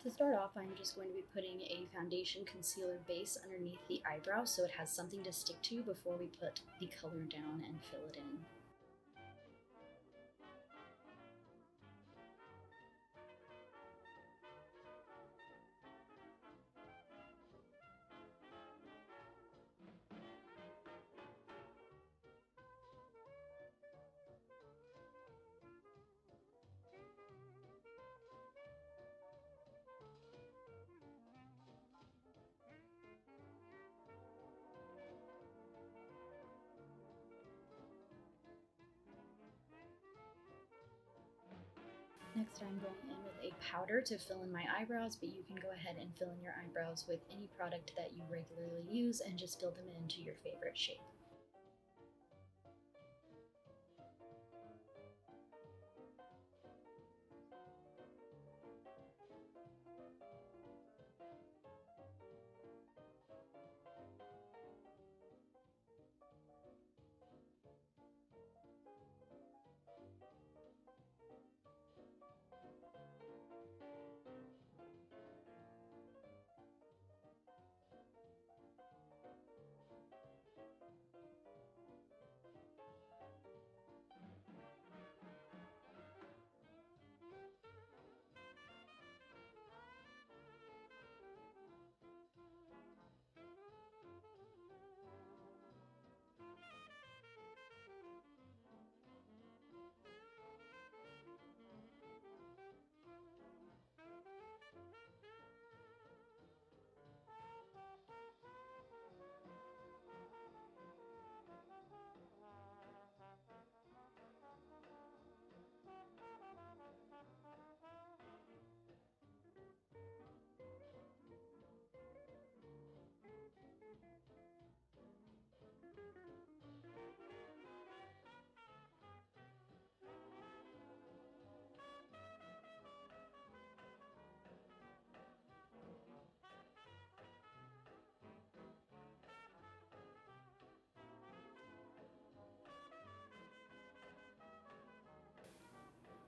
To start off, I'm just going to be putting a foundation concealer base underneath the eyebrow so it has something to stick to before we put the color down and fill it in. Next, I'm going in with a powder to fill in my eyebrows, but you can go ahead and fill in your eyebrows with any product that you regularly use and just fill them into your favorite shape.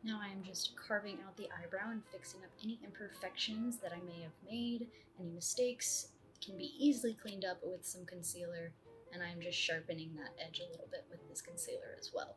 Now I am just carving out the eyebrow and fixing up any imperfections that I may have made. Any mistakes can be easily cleaned up with some concealer, and I'm just sharpening that edge a little bit with this concealer as well.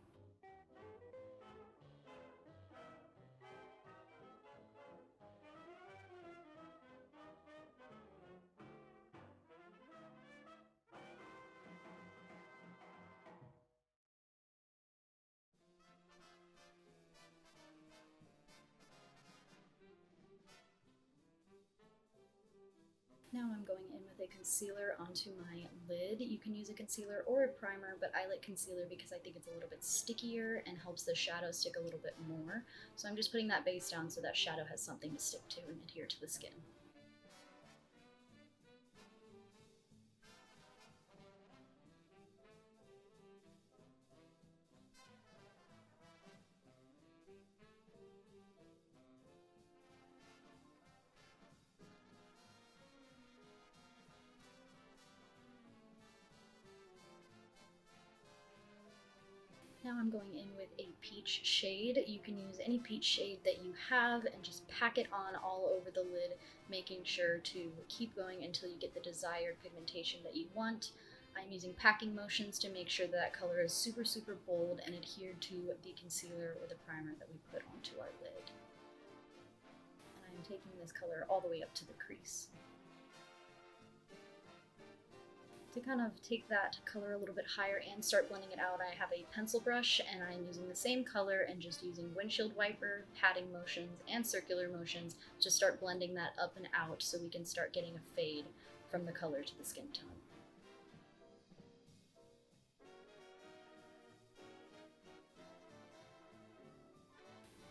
Now I'm going in with a concealer onto my lid. You can use a concealer or a primer, but I like concealer because I think it's a little bit stickier and helps the shadow stick a little bit more. So I'm just putting that base down so that shadow has something to stick to and adhere to the skin. Now I'm going in with a peach shade. You can use any peach shade that you have and just pack it on all over the lid, making sure to keep going until you get the desired pigmentation that you want. I'm using packing motions to make sure that color is super, super bold and adhered to the concealer or the primer that we put onto our lid. And I'm taking this color all the way up to the crease. To kind of take that color a little bit higher and start blending it out, I have a pencil brush and I'm using the same color and just using windshield wiper, patting motions, and circular motions to start blending that up and out so we can start getting a fade from the color to the skin tone.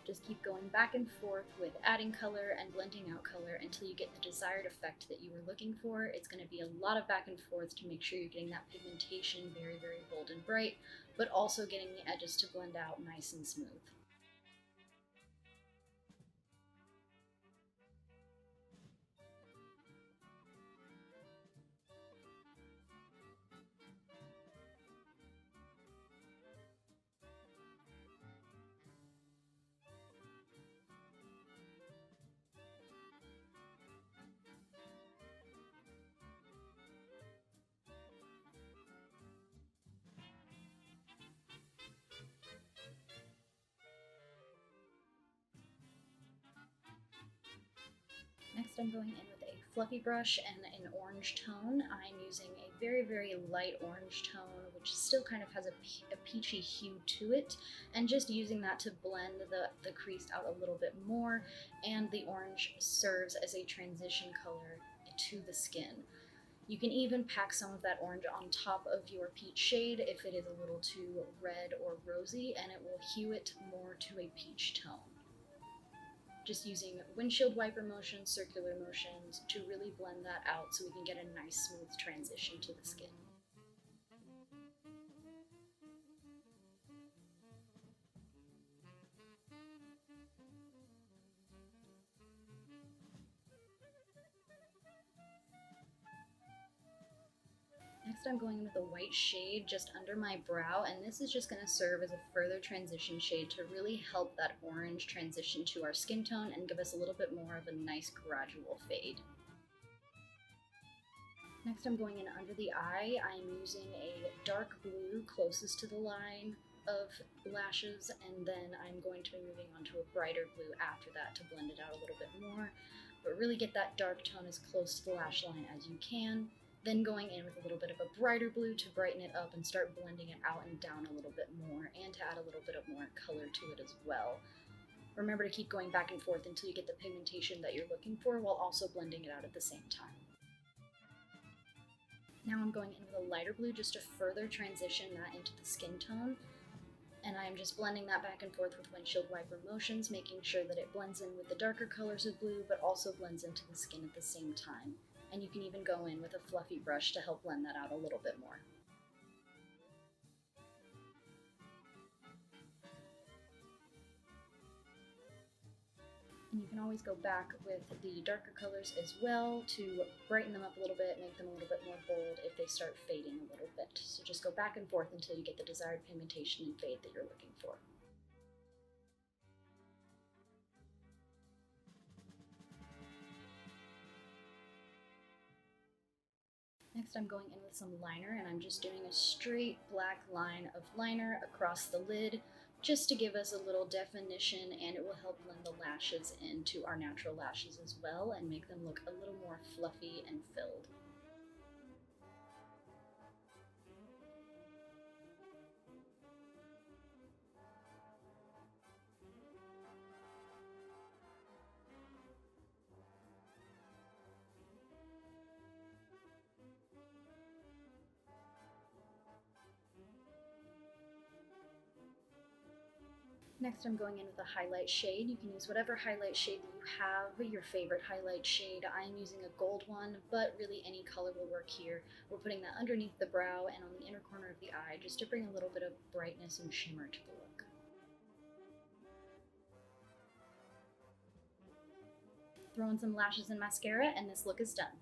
Just keep going back and forth with adding color and blending out color until you get the desired effect that you were looking for. It's going to be a lot of back and forth to make sure you're getting that pigmentation very, very bold and bright, but also getting the edges to blend out nice and smooth. Next, I'm going in with a fluffy brush and an orange tone. I'm using a very, very light orange tone, which still kind of has a peachy hue to it, and just using that to blend the crease out a little bit more, and the orange serves as a transition color to the skin. You can even pack some of that orange on top of your peach shade if it is a little too red or rosy, and it will hue it more to a peach tone. Just using windshield wiper motions, circular motions to really blend that out so we can get a nice smooth transition to the skin. Next, I'm going in with a white shade just under my brow, and this is just going to serve as a further transition shade to really help that orange transition to our skin tone and give us a little bit more of a nice gradual fade. Next, I'm going in under the eye. I'm using a dark blue closest to the line of lashes, and then I'm going to be moving on to a brighter blue after that to blend it out a little bit more, but really get that dark tone as close to the lash line as you can. Then going in with a little bit of a brighter blue to brighten it up and start blending it out and down a little bit more, and to add a little bit of more color to it as well. Remember to keep going back and forth until you get the pigmentation that you're looking for, while also blending it out at the same time. Now I'm going in with a lighter blue just to further transition that into the skin tone, and I'm just blending that back and forth with windshield wiper motions, making sure that it blends in with the darker colors of blue, but also blends into the skin at the same time. And you can even go in with a fluffy brush to help blend that out a little bit more. And you can always go back with the darker colors as well to brighten them up a little bit, make them a little bit more bold if they start fading a little bit. So just go back and forth until you get the desired pigmentation and fade that you're looking for. Next, I'm going in with some liner, and I'm just doing a straight black line of liner across the lid just to give us a little definition, and it will help blend the lashes into our natural lashes as well and make them look a little more fluffy and filled. Next, I'm going in with a highlight shade. You can use whatever highlight shade that you have, your favorite highlight shade. I'm using a gold one, but really any color will work here. We're putting that underneath the brow and on the inner corner of the eye just to bring a little bit of brightness and shimmer to the look. Throw in some lashes and mascara, and this look is done.